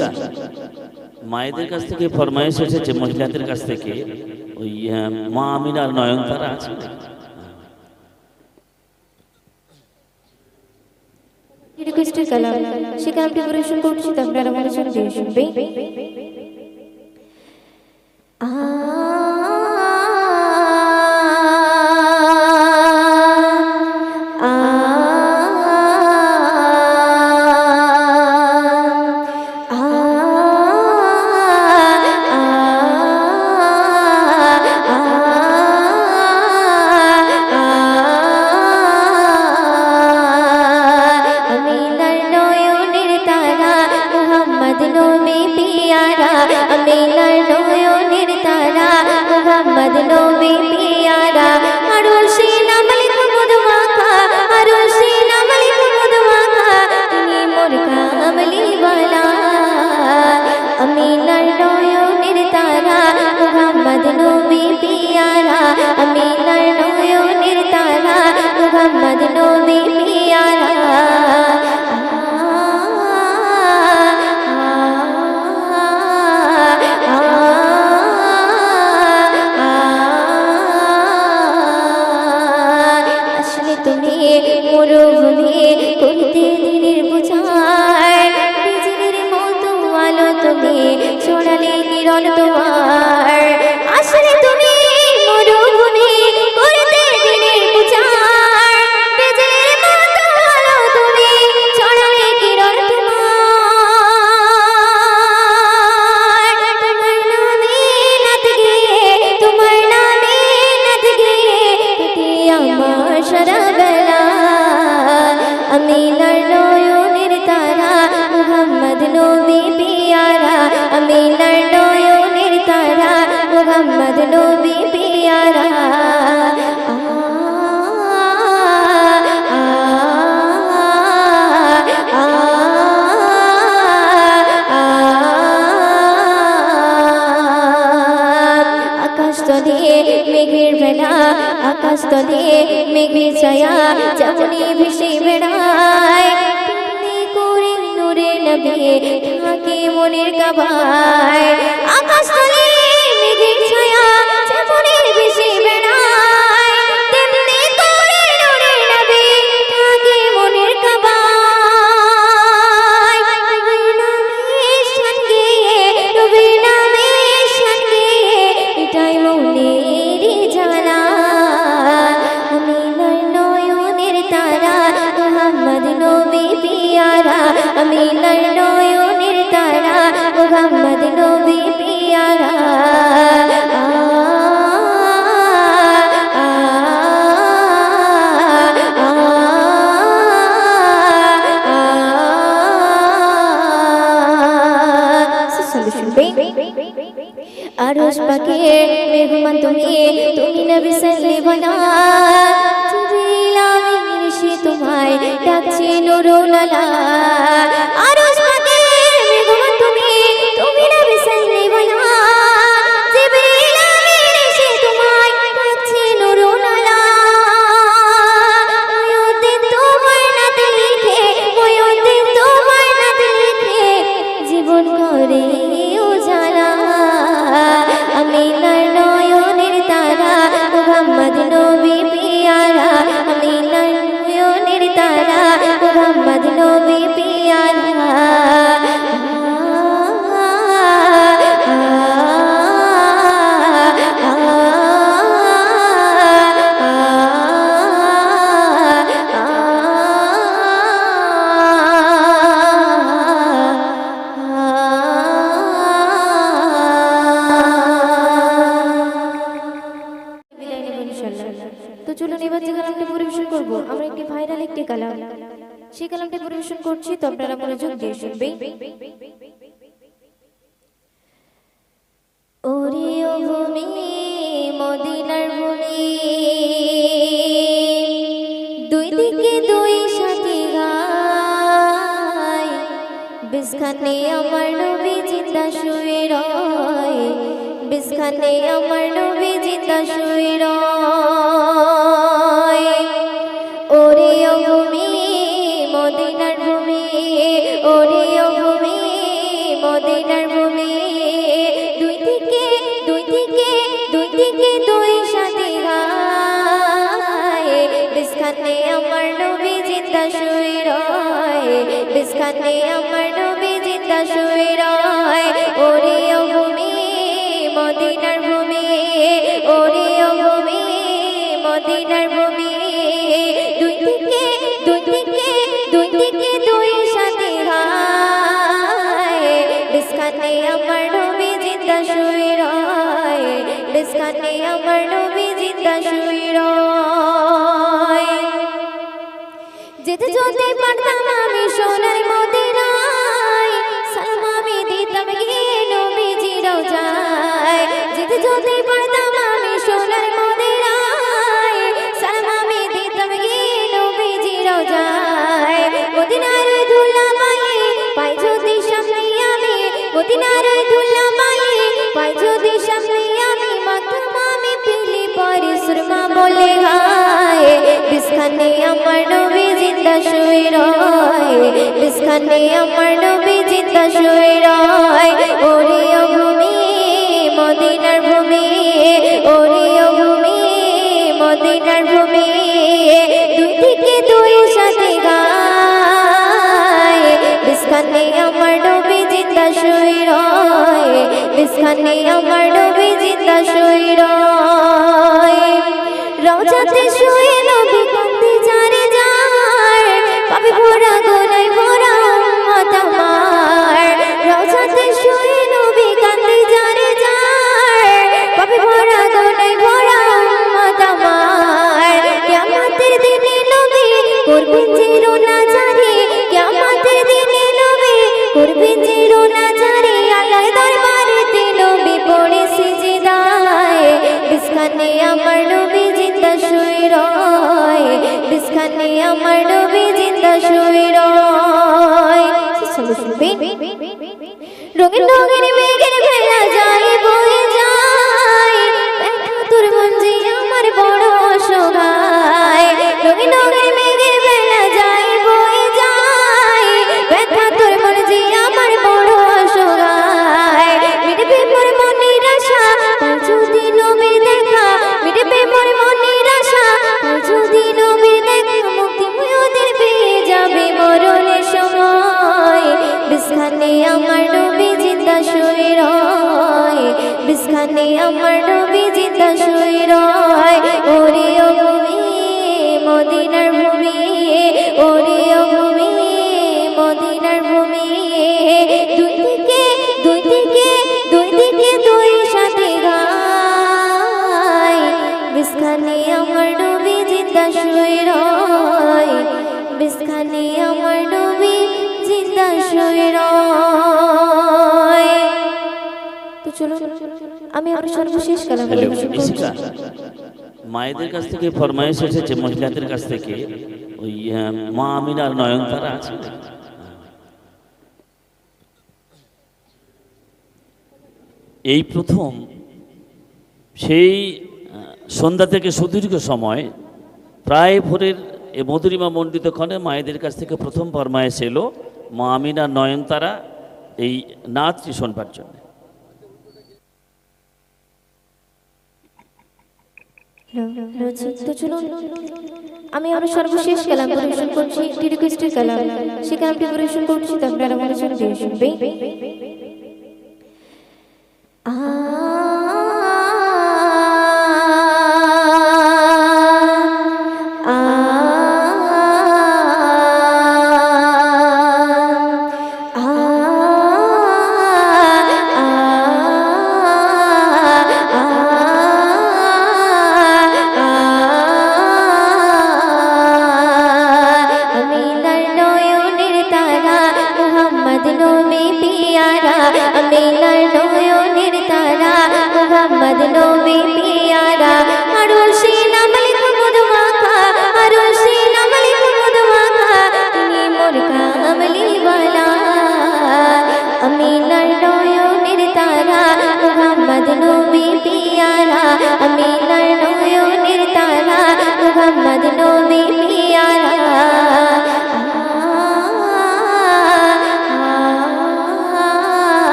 ফরমাইশটা মায়েদের কাছ থেকে ফরমাইশ এসেছে, মহিলাদের কাছ থেকে। ওই মা আমিনার নয়নতারা আছে, রিকোয়েস্টের কালাম, সে কালামটি পরিবেশন করছি, তো আপনারা মনোযোগ দিয়ে শুনবেন। মেঘের বেলা আকাশ তলে মেঘের ছায়া যেমনি ভেসে বেড়ায়, তেমনি করে নূরে নবী থাকে মনের কাবায়। আকাশ তলে মেঘের ছায়া যেমনি ভেসে বেড়ায়, তেমনি করে নূরে নবী থাকে মনের কাবায়। নবীর নামের শান গেয়ে, নবীর নামের শান গেয়ে এটাই মনের জানা। আমিনার নয়নের তারা মুহাম্মদ নবী পিয়ারা, আমিনার নয়নের তারা মুহাম্মদ নবী পিয়ারা। আরশ পাকের মেহমান তুমি, তুমি নবী সাল্লাল্লাহু জিবরিল আমিন এসে তোমায় ডাকছে নূরুল আলা। আরশ পাকের মেহমান তুমি, তুমি নবী সাল্লাল্লাহু জিবরিল আমিন এসে তোমায় ডাকছে নূরুল আলা। ওয়তে তোমার নাত লিখে, ওয়তে তোমার নাত লিখে জীবন করে উজালা। আমিনার নয়নের তারা মুহাম্মদ নবী পিয়ারা, আমিনার নয়নের তারা মুহাম্মদ নবী পিয়ারা। তো চলুন এবার যে কালামটা পরিবেশন করবো আমরা একটি ভাইরাল একটি কালাম, সেই কালামটা পরিবেশন করছি, তো আপনারা মনোযোগ দিয়ে শুনবেন। ওরে ও ভূমি মদিনার ভূমি, দুই দিকে দুই সাথী গায়, বিছখানে আমার নবী জিন্দা শুয়ে রয়, বিছখানে আমার নবী জিন্দা শুয়ে রয়। ওরে ও ভূমি মদিনার ভূমি, ওরে ও ভূমি মদিনার ভূমি দুই দিকে দুই দিকে দুই দিকে দুই সাথে গায় বিস্কানে আমার নবী জিন্দা শুয়ে রয় বিস্কানে আমার নবী জিন্দা শুয়ে রয় ওরে ও ভূমি মদিনার ভূমি ওরে ও ভূমি মদিনার ভূমি দুই দিকে দুই দিকে দুই দিকে দুই সাথে গায় বিস্কানে আমার নবী জিন্দা শুয়ে রয় বিস্কানে আমার নবী জিন্দা শুয়ে রয় যেতে যেতে পারতাম আমি সোনার মদিনায় সালাম আমি দিতাম গিয়ে নবীজি রওজায় যেতে যেতে পারতাম আমি সোনার মদিনায় সালাম আমি দিতাম গিয়ে নবীজি রওজায় মদিনার ধুলা মালি পাই যদি সামনে আমি মদিনার ধুলা মালি পাই যদি সামনে আমি মাথা আমি পিলি পরে সুরমা বলে গায় বিস্কানে আমার নবী জিন্দা শুয়ে রয় বিস্কানে আমার নবী জিন্দা শুয়ে রয় ওরে ও ভূমি মদিনার ভূমি ওরে ও ভূমি মদিনার ভূমি দুই দিকে দুই সাথে গায় বিস্কানে আমার নবী জিন্দা শুয়ে রয় বিস্কানে আমার নবী জিন্দা শুয়ে রয় রওজাতে শুয়ে নবী কাঁদতে জারে যার পাপে ভরা গোনায় ভরা উম্মত আমার রওজাতে শুয়ে নবী কাঁদতে জারে যার পাপে ভরা গোনায় ভরা উম্মত আমার কিয়ামতের দিনে নবী করবেন চিরনা জারি কিয়ামতের দিনে নবী করবেন চিরনা জারি আল্লাহর দরবারেতে নবী পড়ে সিজদায় বিস্কানে আমার নবী জিন্দা শুয়ে রয় বিস্কানে আমার নবী জিন্দা শুয়ে রয় রঙিন রঙিন মেঘের ভেলা যায় বয়ে যায় তোর মন যে আমার বড় অসহায় রঙিন রঙিন মেঘের ভেলা যায় বয়ে যায় ব্যথা তোর মন যে আমার বড় অসহায় মিটবে মোর মনের আশা যদি নবীর দেখা মিটবে মোর মনের আশা যদি নবীর দেখা মুক্তি ওদের পেয়ে যাবে মরণের সময় বিস্কানে আমার নবী জিন্দা শুয়ে রয় বিস্কানে আমার নবী জিন্দা শুয়ে রয় ওরে ও ভূমি মদিনার ভূমি ওরে ও ভূমি মদিনার ভূমি দুই দিকে দুই দিকে দুই দিকে দুই সাথে গায় বিস্কানে আমার নবী জিন্দা শুয়ে রয় বিস্কানে আমার নবী জিন্দা শুয়ে রয় তো চলো আমি আর সর্বশেষ কালাম হ্যালো ইশিকা মায়েদের কাছ থেকে ফরমাইশ এসেছে মহিলাদের কাছ থেকে ওই মা আমিনার নয়নতারা আছে এই প্রথম সেই সন্ধ্যা থেকে সুদীর্ঘ সময় প্রায় ভোরের এ মধুরিমা মণ্ডিত ক্ষণে মায়েদের কাছ থেকে প্রথম ফরমায়েশ এলো মা আমিনার নয়নতারা এই নাচটি শোনবার জন্য তো চলুন আমি আরো সর্বশেষ কালাম পরিবেশন করছি একটি রিকোয়েস্টের কালাম সে কালামটি পরিবেশন করছি তো আপনারা মনে শুনবে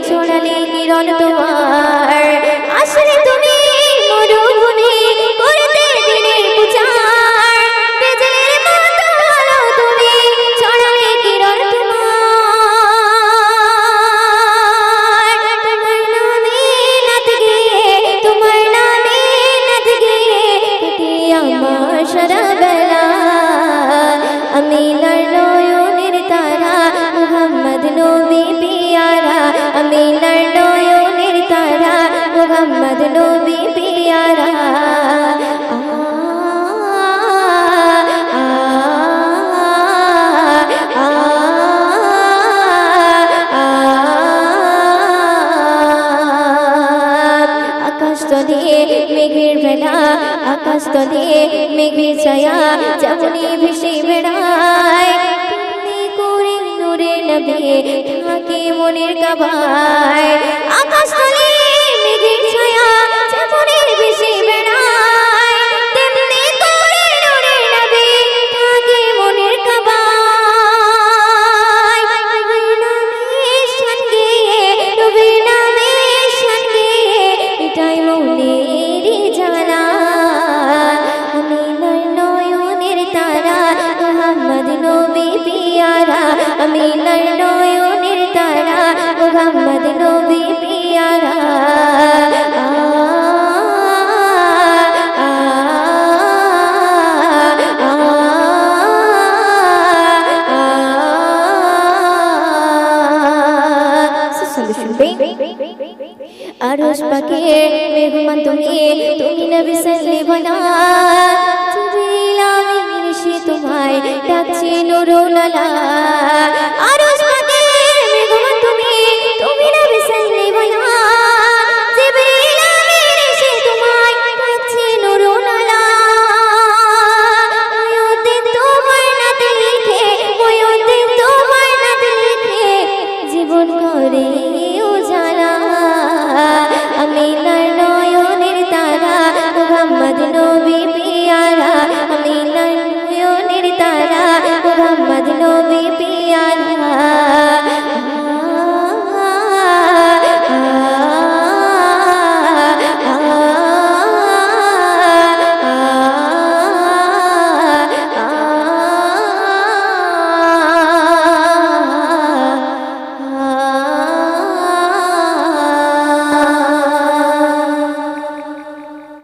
ছড়ালে কিরণ তোমার আসলে তুমি মরুভূমি করতে দিনের পূজার বিজলির মতো আলো তুমি ছড়ালে কিরণ তোমার তোমার নামে নাত গেয়ে তোমার নামে নাত গেয়ে কেটে আমার সারা বেলা আমিনার নয়নের তারা মুহাম্মদ নবী পিয়ারা আমিনার নয়নের তারা মুহাম্মদ নবী পিয়ারা আকাশ তলে মেঘের বেলা আকাশ তলে মেঘের ছায়া যেমনি ভেসে বেড়ায় তেমনি করে নূরে নবী থাকে মনের কাবায় আকাশ তলে মেঘের ছায়া যেমনি ভেসে বেড়ায় তেমনি করে নূরে নবী থাকে মনের কাবায় নবীর নামে শান গেয়ে নবীর নামে শান গেয়ে এটাই মনের জানা আমিনার নয়নের তারা মুহাম্মদ নবী পিয়ারা আমিনার নয়নের তারা মুহাম্মদ নবী পিয়ারা আরশ পাকের মেহমান তুমি তুমি নবী সাল্লিবানা জিবরিল আমিন সে তোমায় ডাকছে নুরুল আলা